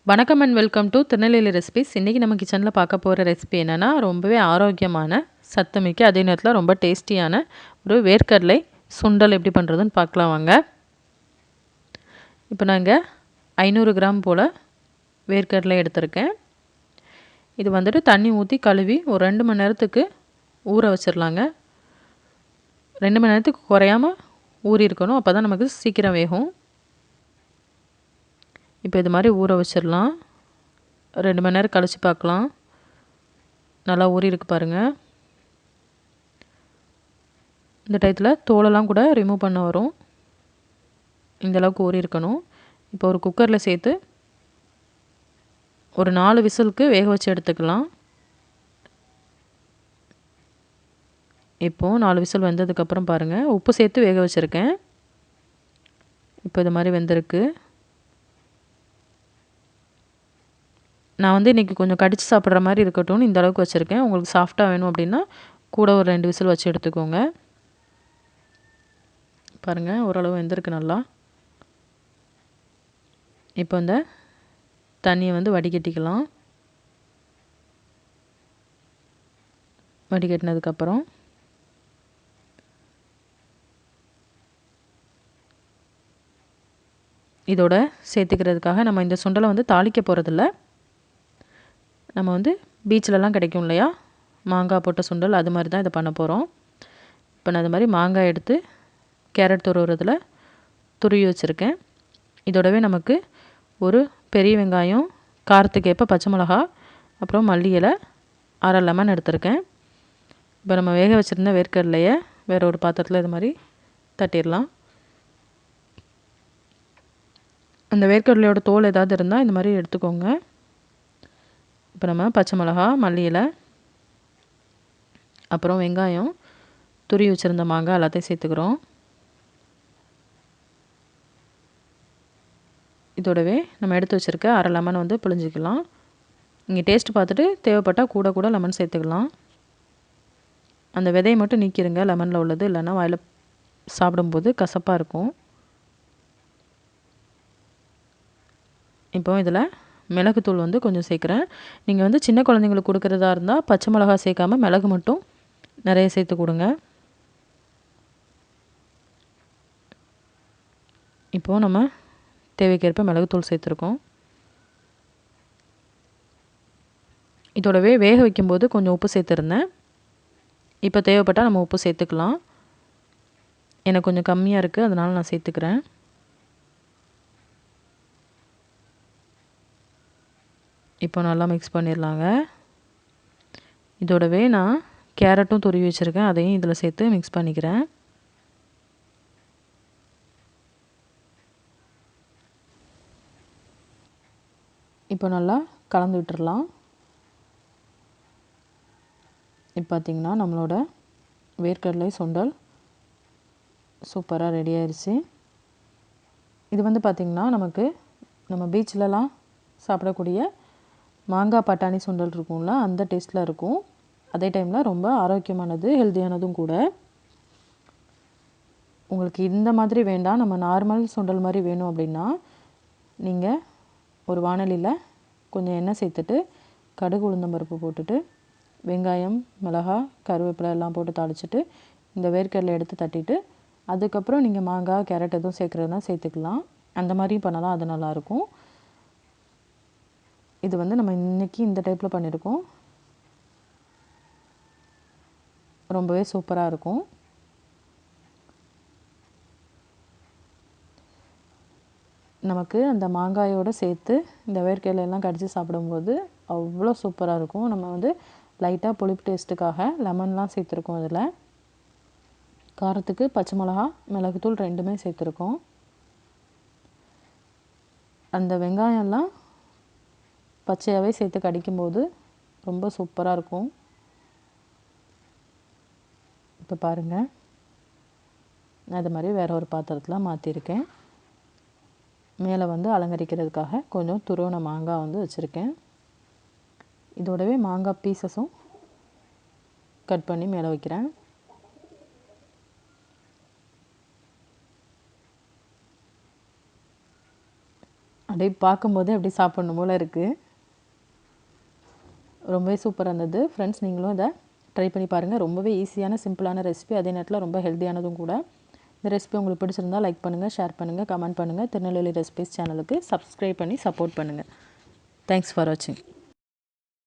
வணக்கம் and welcome to Tirunelveli recipes. இன்றைக்கி நம்ம கிச்சனில் பார்க்க போகிற ரெசிபி என்னென்னா ரொம்பவே ஆரோக்கியமான சத்துமிக்க அதே நேரத்தில் ரொம்ப டேஸ்டியான ஒரு வேர்க்கடலை சுண்டல் எப்படி பண்ணுறதுன்னு பார்க்கலாம் வாங்க. இப்போ நாங்கள் 500 கிராம் போல் வேர்க்கடலை எடுத்திருக்கேன். இது வந்துட்டு தண்ணி ஊற்றி கழுவி ஒரு 2 மணி நேரத்துக்கு ஊற வச்சிடலாங்க. 2 மணி நேரத்துக்கு குறையாமல் ஊறி இருக்கணும், அப்போ தான் நமக்கு சீக்கிரம் வேகும். இப்போ இது மாதிரி ஊற வச்சிடலாம். 2 மணி நேரம் கழித்து பார்க்கலாம். நல்லா ஊறி இருக்கு பாருங்கள். இந்த டயத்தில் தோலெல்லாம் கூட ரிமூவ் பண்ண வரும். இந்தளவுக்கு ஊறி இருக்கணும். இப்போ ஒரு குக்கரில் சேர்த்து ஒரு 4 விசிலுக்கு வேக வச்சு எடுத்துக்கலாம். இப்போது 4 விசில் வெந்ததுக்கப்புறம் பாருங்கள், உப்பு சேர்த்து வேக வச்சுருக்கேன். இப்போ இது மாதிரி வெந்திருக்கு. நான் வந்து இன்றைக்கி கொஞ்சம் கடித்து சாப்பிட்ற மாதிரி இருக்கட்டும்னு இந்த அளவுக்கு வச்சுருக்கேன். உங்களுக்கு சாஃப்டாக வேணும் அப்படின்னா கூட ஒரு 2 விசில் வச்சு எடுத்துக்கோங்க. பாருங்கள், ஓரளவு வெந்திருக்கு நல்லா. இப்போ இந்த தண்ணியை வந்து வடிகட்டிக்கலாம். வடிகட்டினதுக்கப்புறம் இதோட சேர்த்துக்கிறதுக்காக நம்ம இந்த சுண்டலை வந்து தாளிக்க போகிறதில்ல. நம்ம வந்து பீச்சிலலாம் கிடைக்கும் இல்லையா, மாங்காய் போட்ட சுண்டல், அது மாதிரி தான் இதை பண்ண போகிறோம். இப்போ நான் அது மாதிரி மாங்காய் எடுத்து கேரட் துருவுறதில் துருவி வச்சுருக்கேன். இதோடவே நமக்கு ஒரு பெரிய வெங்காயம், காரத்துக்கு ஏற்ப பச்சை மிளகா, அப்புறம் மல்லி இலை, 1/2 லெமன் எடுத்திருக்கேன். இப்போ நம்ம வேக வச்சுருந்த வேர்க்கடலையை வேறு ஒரு பாத்திரத்தில் இது மாதிரி தட்டிடலாம். அந்த வேர்க்கடலையோட தோல் ஏதாவது இருந்தால் இந்த மாதிரி எடுத்துக்கோங்க. இப்போ நம்ம பச்சை மிளகா, மல்லி இலை, அப்புறம் வெங்காயம், துருவி வச்சுருந்த மாங்காய் எல்லாத்தையும் சேர்த்துக்கிறோம். இதோடவே நம்ம எடுத்து வச்சுருக்க 1/2 லெமன் வந்து பிழிஞ்சிக்கலாம். நீங்கள் டேஸ்ட் பார்த்துட்டு தேவைப்பட்டால் கூட லெமன் சேர்த்துக்கலாம். அந்த விதையை மட்டும் நீக்கிடுங்க லெமனில் உள்ளது, இல்லைன்னா வாயில் சாப்பிடும்போது கசப்பாக இருக்கும். இப்போ இதில் மிளகுத்தூள் வந்து கொஞ்சம் சேர்க்குறேன். நீங்கள் வந்து சின்ன குழந்தைங்களுக்கு கொடுக்குறதா இருந்தால் பச்சை மிளகா சேர்க்காமல் மிளகு மட்டும் நிறைய சேர்த்து கொடுங்க. இப்போது நம்ம தேவைக்கேற்ப மிளகுத்தூள் சேர்த்துருக்கோம். இதோடவே வேக வைக்கும்போது கொஞ்சம் உப்பு சேர்த்துருந்தேன். இப்போ தேவைப்பட்டால் நம்ம உப்பு சேர்த்துக்கலாம். எனக்கு கொஞ்சம் கம்மியாக இருக்குது, அதனால் நான் சேர்த்துக்கிறேன். இப்போ நல்லா மிக்ஸ் பண்ணிடலாங்க. இதோடவே நான் கேரட்டும் துருவி வச்சுருக்கேன், அதையும் இதில் சேர்த்து மிக்ஸ் பண்ணிக்கிறேன். இப்போ நல்லா கலந்து விட்டுறலாம். இப்போ பார்த்திங்கன்னா நம்மளோட வேர்க்கடலை சுண்டல் சூப்பராக ரெடி ஆயிடுச்சு. இது வந்து பார்த்திங்கன்னா நமக்கு நம்ம பீச்சிலலாம் சாப்பிடக்கூடிய மாங்காய் பட்டாணி சுண்டல் இருக்கும்ல, அந்த டேஸ்ட்டில் இருக்கும். அதே டைமில் ரொம்ப ஆரோக்கியமானது, ஹெல்த்தியானதும் கூட. உங்களுக்கு இந்த மாதிரி வேண்டாம், நம்ம நார்மல் சுண்டல் மாதிரி வேணும் அப்படின்னா நீங்கள் ஒரு வாணலியில் கொஞ்சம் எண்ணெய் சேர்த்துட்டு கடுகு உளுந்தம்பருப்பு போட்டுட்டு வெங்காயம், மிளகாய், கருவேப்பிலை எல்லாம் போட்டு தாளிச்சிட்டு இந்த வேர்க்கடலை எடுத்து தட்டிட்டு அதுக்கப்புறம் நீங்கள் மாங்காய், கேரட் எதுவும் சேர்க்குறதுனா சேர்த்துக்கலாம். அந்த மாதிரியும் பண்ணலாம், அது நல்லாயிருக்கும். இது வந்து நம்ம இன்றைக்கி இந்த டைப்பில் பண்ணியிருக்கோம். ரொம்பவே சூப்பராக இருக்கும். நமக்கு அந்த மாங்காயோடு சேர்த்து இந்த வேர்க்கடலையெல்லாம் கடித்து சாப்பிடும்போது அவ்வளோ சூப்பராக இருக்கும். நம்ம வந்து லைட்டாக புளிப்பு டேஸ்ட்டுக்காக லெமன்லாம் சேர்த்துருக்கோம். இதில் காரத்துக்கு பச்சை மிளகா, மிளகுத்தூள் 2மே சேர்த்துருக்கோம். அந்த வெங்காயம்லாம் பச்சையாகவே சேர்த்து கடிக்கும்போது ரொம்ப சூப்பராக இருக்கும். இப்போ பாருங்கள், நான் இது மாதிரி வேறு ஒரு பாத்திரத்தில் மாற்றிருக்கேன். மேலே வந்து அலங்கரிக்கிறதுக்காக கொஞ்சம் துருவன மாங்காய் வந்து வச்சுருக்கேன். இதோடவே மாங்காய் பீசஸும் கட் பண்ணி மேலே வைக்கிறேன். அப்படியே பார்க்கும்போதே அப்படியே சாப்பிடணும் போல் இருக்குது. ரொம்பவே சூப்பராக இருந்தது ஃப்ரெண்ட்ஸ். நீங்களும் இதை ட்ரை பண்ணி பாருங்கள். ரொம்பவே ஈஸியான சிம்பிளான ரெசிபி, அதே நேரத்தில் ரொம்ப ஹெல்த்தியானதும் கூட. இந்த ரெசிபி உங்களுக்கு பிடிச்சிருந்தால் லைக் பண்ணுங்கள், ஷேர் பண்ணுங்கள், கமெண்ட் பண்ணுங்கள். திருநெல்வேலி ரெசிபிஸ் சேனலுக்கு சப்ஸ்கிரைப் பண்ணி சப்போர்ட் பண்ணுங்கள். தேங்க்ஸ் ஃபார் வாட்சிங்.